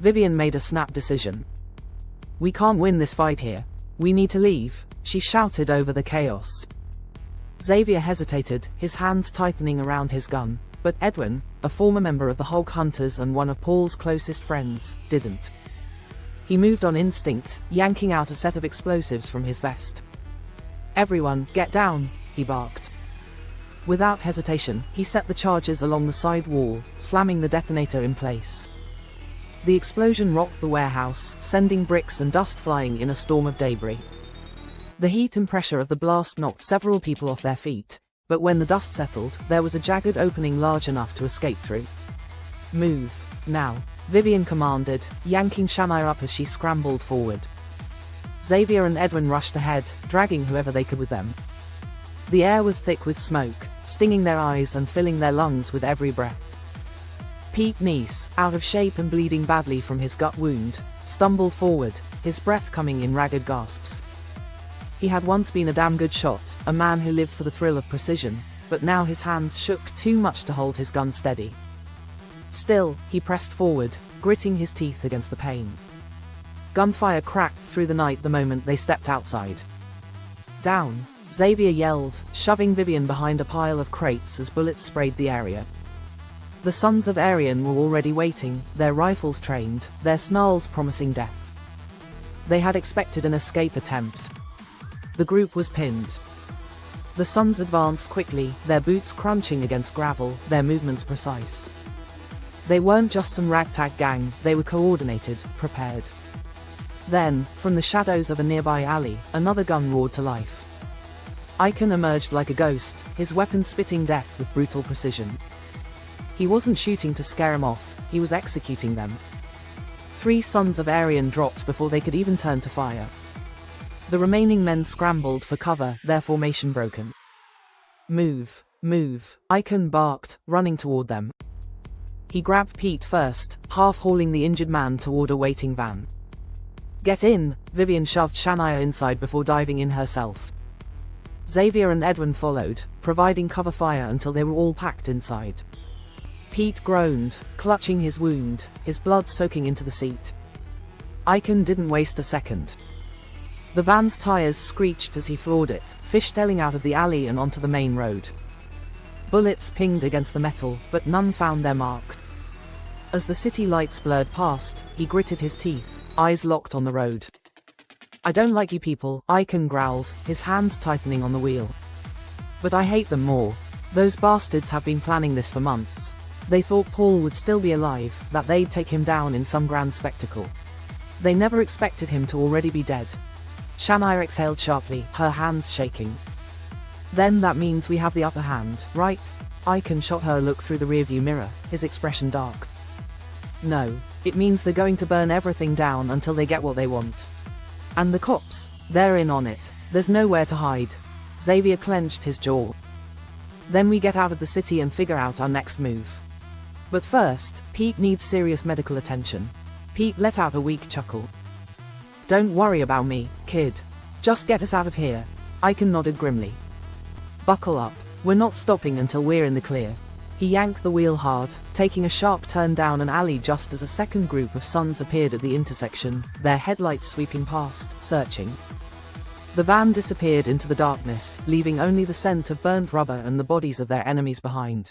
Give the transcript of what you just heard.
Vivian made a snap decision. "We can't win this fight here. We need to leave," she shouted over the chaos. Xavier hesitated, his hands tightening around his gun, but Edwin, a former member of the Hulk Hunters and one of Paul's closest friends, didn't. He moved on instinct, yanking out a set of explosives from his vest. "Everyone, get down," he barked. Without hesitation, he set the charges along the side wall, slamming the detonator in place. The explosion rocked the warehouse, sending bricks and dust flying in a storm of debris. The heat and pressure of the blast knocked several people off their feet, but when the dust settled, there was a jagged opening large enough to escape through. "Move, now," Vivian commanded, yanking Shania up as she scrambled forward. Xavier and Edwin rushed ahead, dragging whoever they could with them. The air was thick with smoke, stinging their eyes and filling their lungs with every breath. Pete Neese, out of shape and bleeding badly from his gut wound, stumbled forward, his breath coming in ragged gasps. He had once been a damn good shot, a man who lived for the thrill of precision, but now his hands shook too much to hold his gun steady. Still, he pressed forward, gritting his teeth against the pain. Gunfire cracked through the night the moment they stepped outside. "Down," Xavier yelled, shoving Vivian behind a pile of crates as bullets sprayed the area. The Sons of Aryan were already waiting, their rifles trained, their snarls promising death. They had expected an escape attempt. The group was pinned. The Sons advanced quickly, their boots crunching against gravel, their movements precise. They weren't just some ragtag gang, they were coordinated, prepared. Then, from the shadows of a nearby alley, another gun roared to life. Icon emerged like a ghost, his weapon spitting death with brutal precision. He wasn't shooting to scare him off, he was executing them. 3 Sons of Aryan dropped before they could even turn to fire. The remaining men scrambled for cover, their formation broken. "Move, move," Icon barked, running toward them. He grabbed Pete first, half-hauling the injured man toward a waiting van. "Get in," Vivian shoved Shania inside before diving in herself. Xavier and Edwin followed, providing cover fire until they were all packed inside. Pete groaned, clutching his wound, his blood soaking into the seat. Icon didn't waste a second. The van's tires screeched as he floored it, fishtailing out of the alley and onto the main road. Bullets pinged against the metal, but none found their mark. As the city lights blurred past, he gritted his teeth, eyes locked on the road. "I don't like you people," Icon growled, his hands tightening on the wheel. "But I hate them more. Those bastards have been planning this for months. They thought Paul would still be alive, that they'd take him down in some grand spectacle. They never expected him to already be dead." Shania exhaled sharply, her hands shaking. "Then that means we have the upper hand, right?" Icon shot her a look through the rearview mirror, his expression dark. "No, it means they're going to burn everything down until they get what they want. And the cops, they're in on it, there's nowhere to hide." Xavier clenched his jaw. "Then we get out of the city and figure out our next move. But first, Pete needs serious medical attention." Pete let out a weak chuckle. "Don't worry about me, kid. Just get us out of here." Icon nodded grimly. "Buckle up, we're not stopping until we're in the clear." He yanked the wheel hard, taking a sharp turn down an alley just as a second group of Sons appeared at the intersection, their headlights sweeping past, searching. The van disappeared into the darkness, leaving only the scent of burnt rubber and the bodies of their enemies behind.